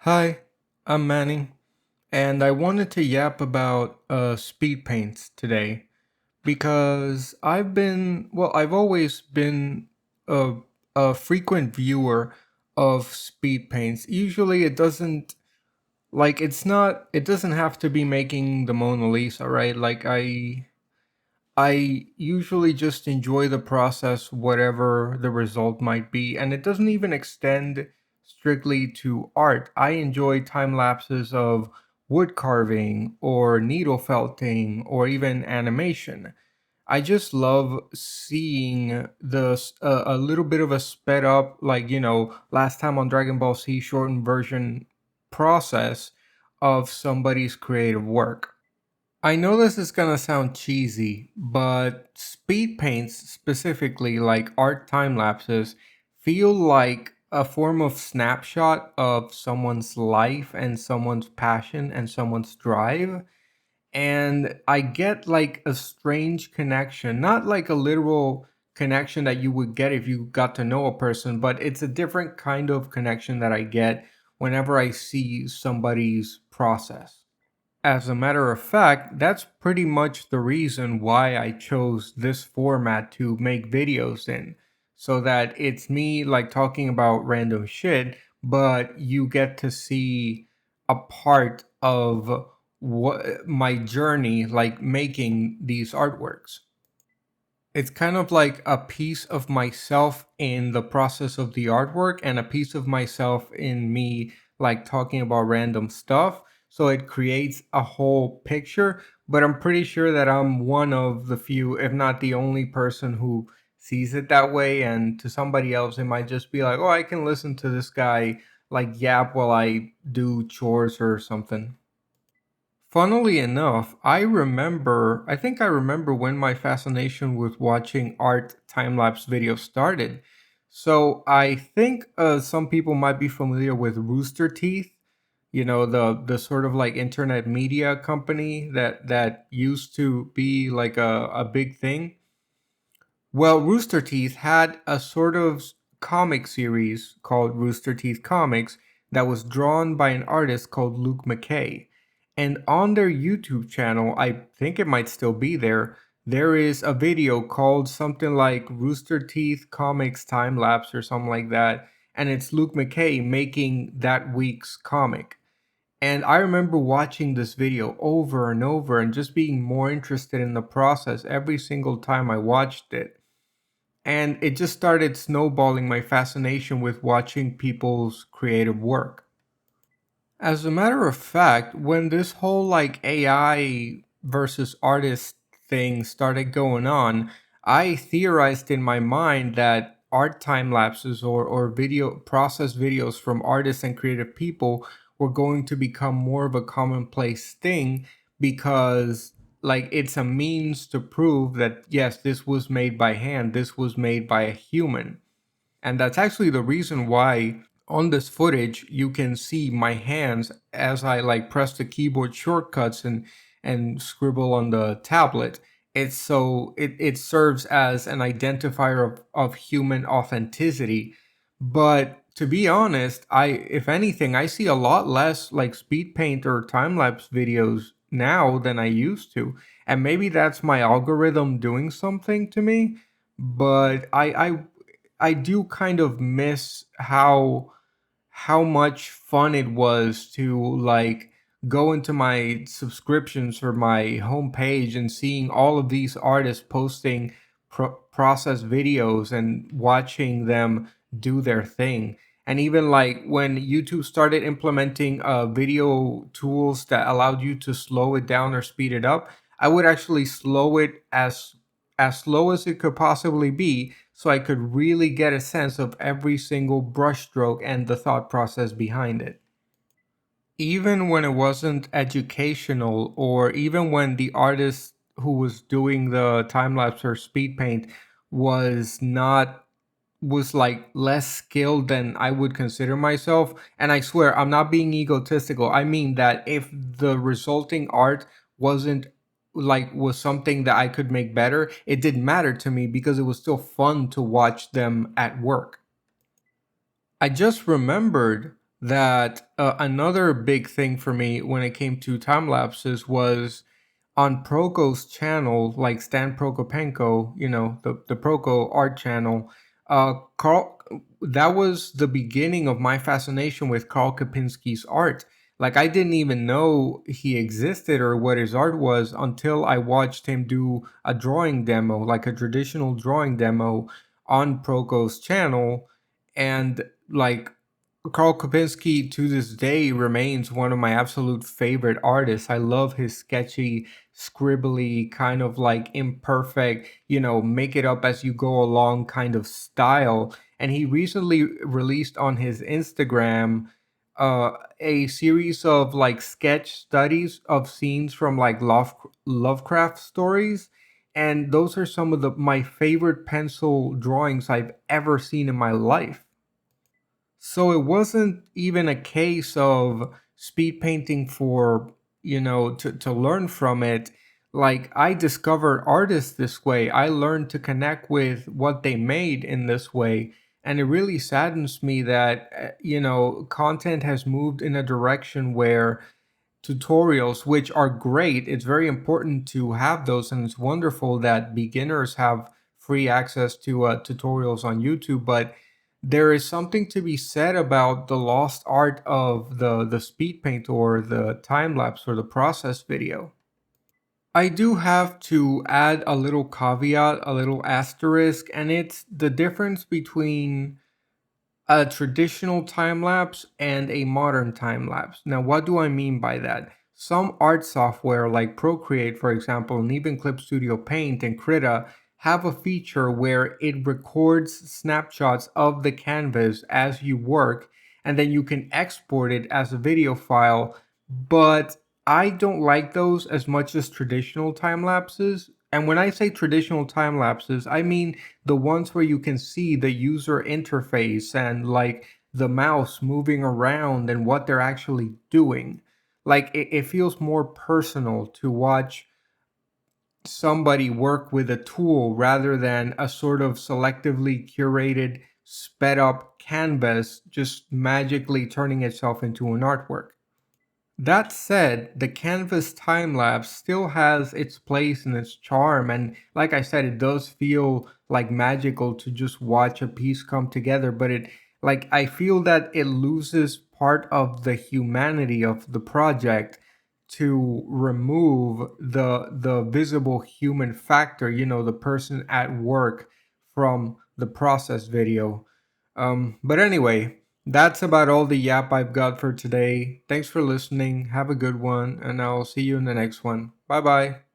Hi, I'm Manning, and I wanted to yap about speed paints today because I've always been a, a frequent viewer of speed paints. Usually it doesn't have to be making the Mona Lisa, right? I usually just enjoy the process, whatever the result might be, and it doesn't even extend strictly to art. I enjoy time lapses of wood carving or needle felting or even animation. I just love seeing a little bit of a sped up, like last time on Dragon Ball Z shortened version process of somebody's creative work. I know this is gonna sound cheesy, but speed paints, specifically like art time lapses, feel like a form of snapshot of someone's life and someone's passion and someone's drive. And I get like a strange connection, not like a literal connection that you would get if you got to know a person, but it's a different kind of connection that I get whenever I see somebody's process. As a matter of fact, that's pretty much the reason why I chose this format to make videos in. So that it's me like talking about random shit, but you get to see a part of what my journey like making these artworks. It's kind of like a piece of myself in the process of the artwork and a piece of myself in me like talking about random stuff. So it creates a whole picture, but I'm pretty sure that I'm one of the few, if not the only person who sees it that way. And to somebody else, it might just be like, oh, I can listen to this guy like yap while I do chores or something. Funnily enough, I think I remember when my fascination with watching art time lapse videos started. So I think some people might be familiar with Rooster Teeth, the sort of like internet media company that used to be like a big thing. Well, Rooster Teeth had a sort of comic series called Rooster Teeth Comics that was drawn by an artist called Luke McKay. And on their YouTube channel, I think it might still be there, there is a video called something like Rooster Teeth Comics Time Lapse or something like that. And it's Luke McKay making that week's comic. And I remember watching this video over and over and just being more interested in the process every single time I watched it. And it just started snowballing my fascination with watching people's creative work. As a matter of fact, when this whole like AI versus artist thing started going on, I theorized in my mind that art time lapses or video process videos from artists and creative people were going to become more of a commonplace thing because like it's a means to prove that yes, this was made by hand, this was made by a human. And that's actually the reason why on this footage you can see my hands as I like press the keyboard shortcuts and scribble on the tablet. It serves as an identifier of human authenticity. But to be honest, I if anything, I see a lot less like speed paint or time lapse videos now than I used to. And maybe that's my algorithm doing something to me, but I do kind of miss how much fun it was to like go into my subscriptions or my homepage and seeing all of these artists posting process videos and watching them do their thing. And even like when YouTube started implementing video tools that allowed you to slow it down or speed it up, I would actually slow it as slow as it could possibly be so I could really get a sense of every single brushstroke and the thought process behind it. Even when it wasn't educational, or even when the artist who was doing the time lapse or speed paint was not was like less skilled than I would consider myself. And I swear, I'm not being egotistical. I mean that if the resulting art wasn't was something that I could make better, it didn't matter to me because it was still fun to watch them at work. I just remembered that another big thing for me when it came to time lapses was on Proko's channel, like Stan Prokopenko, the Proko art channel. Carl, that was the beginning of my fascination with Carl Kapinski's art. Like, I didn't even know he existed or what his art was until I watched him do a drawing demo, like a traditional drawing demo on Proko's channel. And like, Carl Kapinski to this day remains one of my absolute favorite artists. I love his sketchy, scribbly, kind of like imperfect, make it up as you go along kind of style. And he recently released on his Instagram a series of like sketch studies of scenes from like Lovecraft stories. And those are some of my favorite pencil drawings I've ever seen in my life. So it wasn't even a case of speed painting for, to learn from it. Like, I discovered artists this way. I learned to connect with what they made in this way. And it really saddens me that, content has moved in a direction where tutorials, which are great, it's very important to have those. And it's wonderful that beginners have free access to tutorials on YouTube. But there is something to be said about the lost art of the speed paint or the time lapse or the process video. I do have to add a little caveat, a little asterisk, and it's the difference between a traditional time lapse and a modern time lapse. Now, what do I mean by that? Some art software like Procreate, for example, and even Clip Studio Paint and Krita have a feature where it records snapshots of the canvas as you work, and then you can export it as a video file. But I don't like those as much as traditional time lapses. And when I say traditional time lapses, I mean the ones where you can see the user interface and like the mouse moving around and what they're actually doing. Like, it feels more personal to watch somebody work with a tool rather than a sort of selectively curated, sped up canvas just magically turning itself into an artwork. That said, the canvas time lapse still has its place and its charm, and like I said, it does feel like magical to just watch a piece come together, but I feel that it loses part of the humanity of the project to remove the visible human factor, the person at work from the process video. But anyway, that's about all the yap I've got for today. Thanks for listening. Have a good one, and I'll see you in the next one. Bye bye.